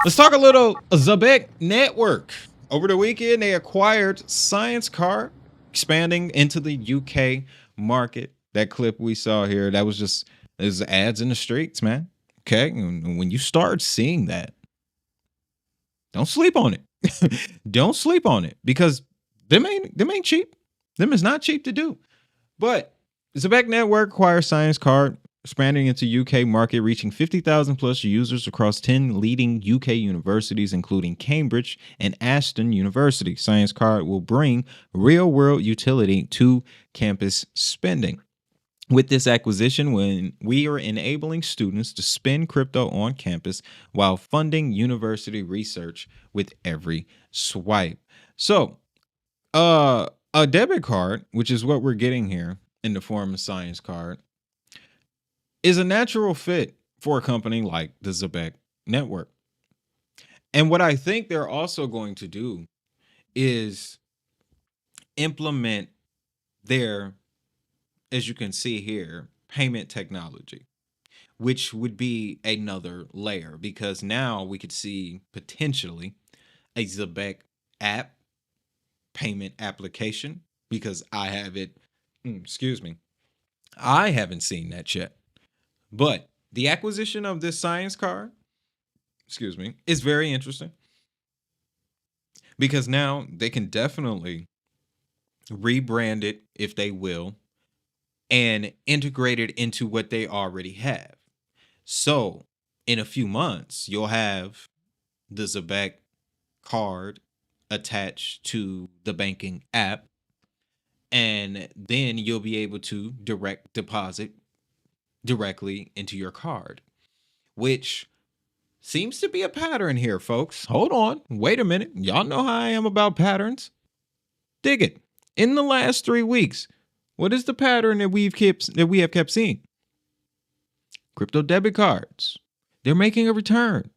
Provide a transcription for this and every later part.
Let's talk a little Zebec network. Over the weekend, they acquired Science Card, expanding into the UK market. That clip we saw here, that was just there's ads in the streets, man. Okay, and when you start seeing that, don't sleep on it. Don't sleep on it because them ain't cheap. Them is not cheap to do. But Zebec Network acquires Science Card, expanding into UK market, reaching 50,000 plus users across 10 leading UK universities, including Cambridge and Aston University. Science Card will bring real-world utility to campus spending. With this acquisition, when we are enabling students to spend crypto on campus while funding university research with every swipe. So, a debit card, which is what we're getting here in the form of Science Card, is a natural fit for a company like the Zebec network. And what I think they're also going to do is implement their, as you can see here, payment technology, which would be another layer because now we could see potentially a Zebec app payment application because I have it. Excuse me. I haven't seen that yet. But the acquisition of this Science Card, excuse me, is very interesting because now they can definitely rebrand it if they will and integrate it into what they already have. So in a few months, you'll have the Zebec card attached to the banking app, and then you'll be able to direct deposit directly into your card, which seems to be a pattern here, folks. Hold on. Wait a minute. Y'all know how I am about patterns. Dig it. In the last 3 weeks, what is the pattern that we have kept seeing? Crypto debit cards. They're making a return.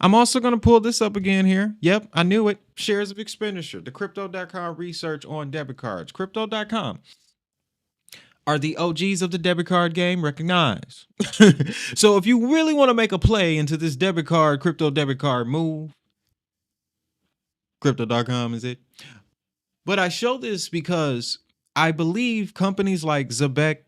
I'm also going to pull this up again here. Yep, I knew it. Shares of expenditure. The crypto.com research on debit cards. Crypto.com are the OGs of the debit card game recognized. So if you really want to make a play into this debit card, crypto debit card move, crypto.com is it. But I show this because I believe companies like Zebec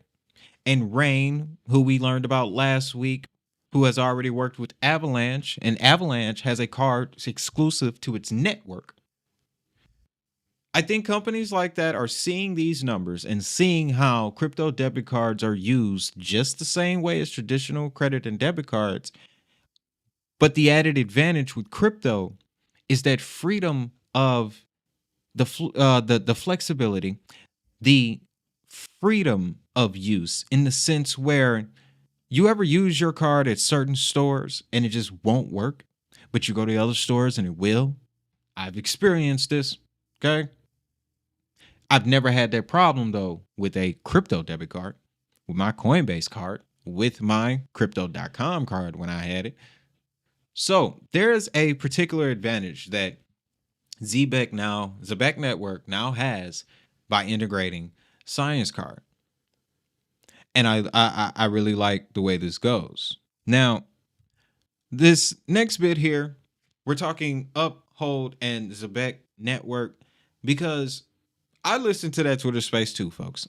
and Rain, who we learned about last week, who has already worked with Avalanche, and Avalanche has a card exclusive to its network. I think companies like that are seeing these numbers and seeing how crypto debit cards are used just the same way as traditional credit and debit cards. But the added advantage with crypto is that freedom of the flexibility, the freedom of use in the sense where you ever use your card at certain stores and it just won't work, but you go to other stores and it will. I've experienced this. Okay. I've never had that problem though with a crypto debit card, with my Coinbase card, with my crypto.com card when I had it. So there is a particular advantage that Zebec Network now has by integrating Science Card. And I really like the way this goes. Now, this next bit here, we're talking Uphold and Zebec Network because I listened to that Twitter space too, folks.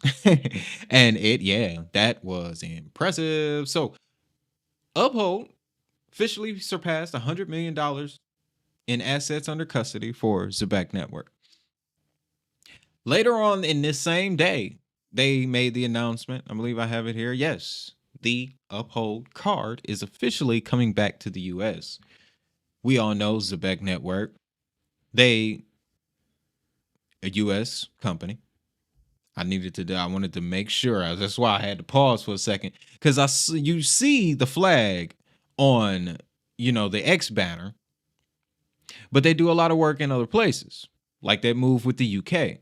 And that was impressive. So Uphold officially surpassed $100 million in assets under custody for Zebec Network. Later on in this same day, they made the announcement. I believe I have it here. Yes, the Uphold card is officially coming back to the US. We all know Zebec Network. A US company. I wanted to make sure. That's why I had to pause for a second because you see the flag on, the X banner, but they do a lot of work in other places, like that move with the UK.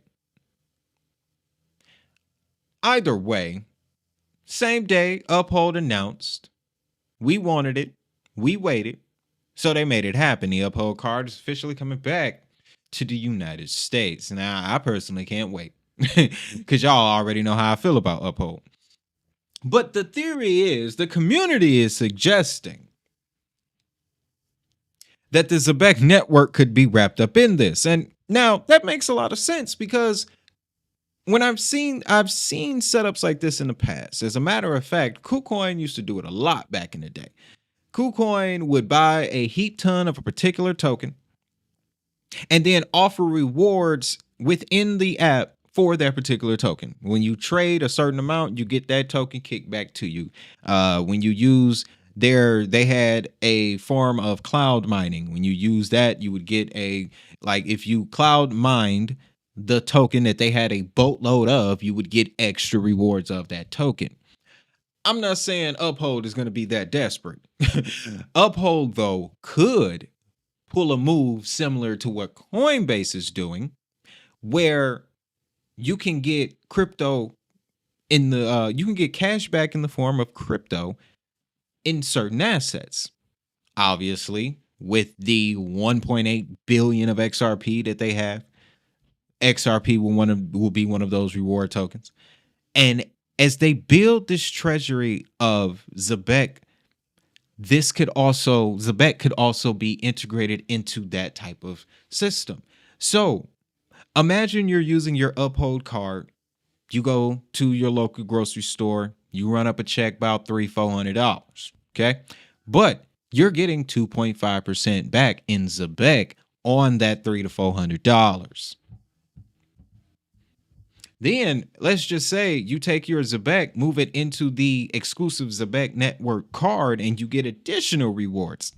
Either way, same day, Uphold announced, we wanted it, we waited, so they made it happen. The Uphold card is officially coming back to the United States. Now, I personally can't wait because y'all already know how I feel about Uphold. But the theory is, the community is suggesting that the Zebec network could be wrapped up in this. And now that makes a lot of sense because when I've seen setups like this in the past. As a matter of fact, KuCoin used to do it a lot back in the day. KuCoin would buy a heap ton of a particular token and then offer rewards within the app for that particular token. When you trade a certain amount, you get that token kicked back to you. When you use they had a form of cloud mining. When you use that, you would get like if you cloud mined the token that they had a boatload of, you would get extra rewards of that token. I'm not saying Uphold is going to be that desperate. Uphold, though, could pull a move similar to what Coinbase is doing, where you can get crypto you can get cash back in the form of crypto in certain assets. Obviously, with the 1.8 billion of XRP that they have, XRP will be one of those reward tokens. And as they build this treasury of Zebec, Zebec could also be integrated into that type of system. So imagine you're using your Uphold card. You go to your local grocery store, you run up a check about $300-400. Okay. But you're getting 2.5% back in Zebec on that $300 to $400. Then let's just say you take your Zebec, move it into the exclusive Zebec network card, and you get additional rewards,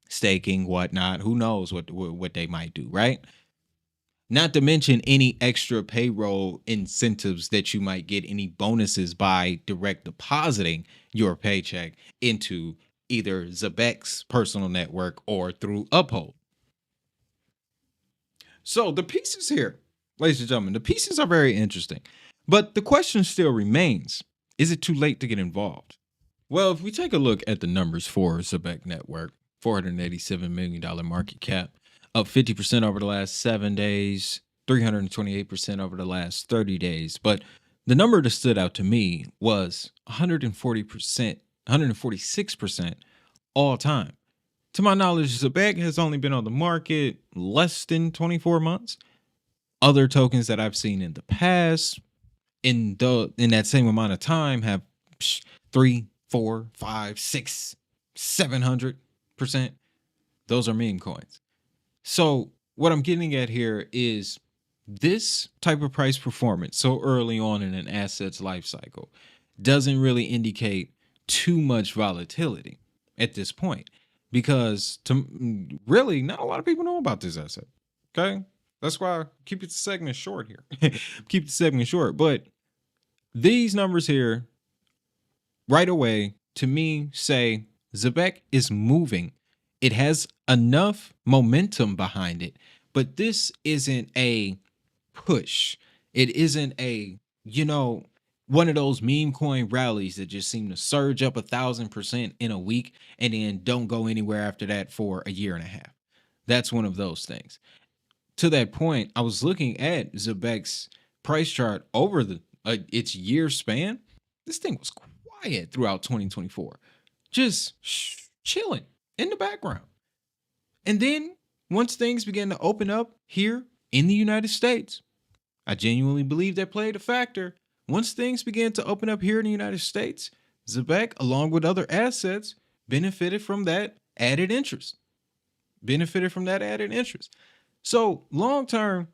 staking, whatnot. Who knows what they might do, right? Not to mention any extra payroll incentives that you might get, any bonuses by direct depositing your paycheck into either Zebec's personal network or through Uphold. So the pieces here, ladies and gentlemen, the pieces are very interesting. But the question still remains, is it too late to get involved? Well, if we take a look at the numbers for Zebec Network, $487 million market cap, up 50% over the last 7 days, 328% over the last 30 days. But the number that stood out to me was 140%, 146% all time. To my knowledge, Zebec has only been on the market less than 24 months. Other tokens that I've seen in the past in that same amount of time have 3, 4, 5, 6, 700%. Those are meme coins. So what I'm getting at here is this type of price performance so early on in an asset's life cycle doesn't really indicate too much volatility at this point, because really not a lot of people know about this asset. Okay. That's why I keep the segment short here. Keep the segment short. But these numbers here right away to me say Zebec is moving. It has enough momentum behind it, but this isn't a push. It isn't one of those meme coin rallies that just seem to surge up 1,000% in a week and then don't go anywhere after that for a year and a half. That's one of those things. To that point, I was looking at Zebec's price chart over its year span. This thing was quiet throughout 2024, just chilling in the background. And then once things began to open up here in the United States, I genuinely believe that played a factor. Once things began to open up here in the United States, Zebec, along with other assets, benefited from that added interest. So long term,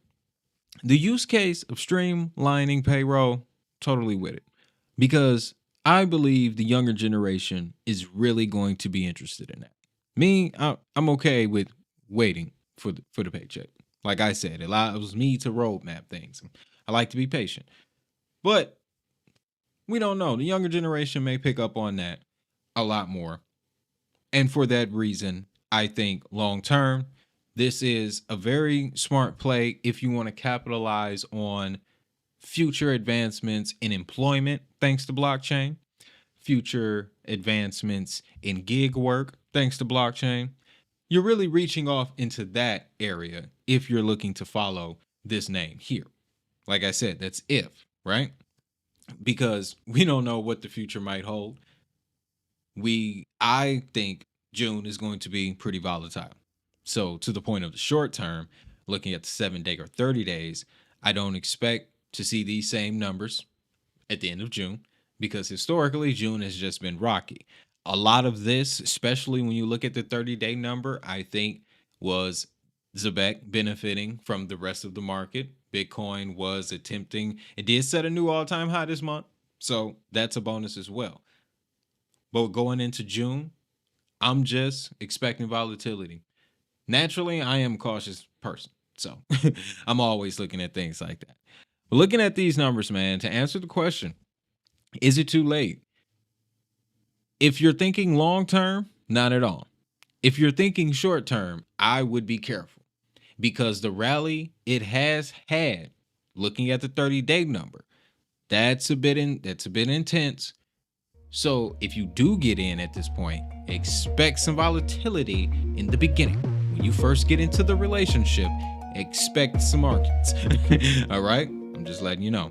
the use case of streamlining payroll, totally with it, because I believe the younger generation is really going to be interested in that. Me, I'm okay with waiting for the paycheck. Like I said, it allows me to roadmap things. I like to be patient, but we don't know. The younger generation may pick up on that a lot more, and for that reason, I think long term, this is a very smart play if you want to capitalize on future advancements in employment thanks to blockchain, future advancements in gig work thanks to blockchain. You're really reaching off into that area if you're looking to follow this name here. Like I said, that's if, right? Because we don't know what the future might hold. I think June is going to be pretty volatile. So, to the point of the short term, looking at the 7 day or 30 days, I don't expect to see these same numbers at the end of June because historically, June has just been rocky. A lot of this, especially when you look at the 30-day number, I think was Zebec benefiting from the rest of the market. Bitcoin was attempting, it did set a new all time high this month. So that's a bonus as well. But going into June, I'm just expecting volatility. Naturally, I am a cautious person. So I'm always looking at things like that. But looking at these numbers, man, to answer the question, is it too late? If you're thinking long term, not at all. If you're thinking short term, I would be careful because the rally it has had, looking at the 30-day number, that's a bit intense. So if you do get in at this point, expect some volatility in the beginning. When you first get into the relationship, expect some markets. All right? I'm just letting you know.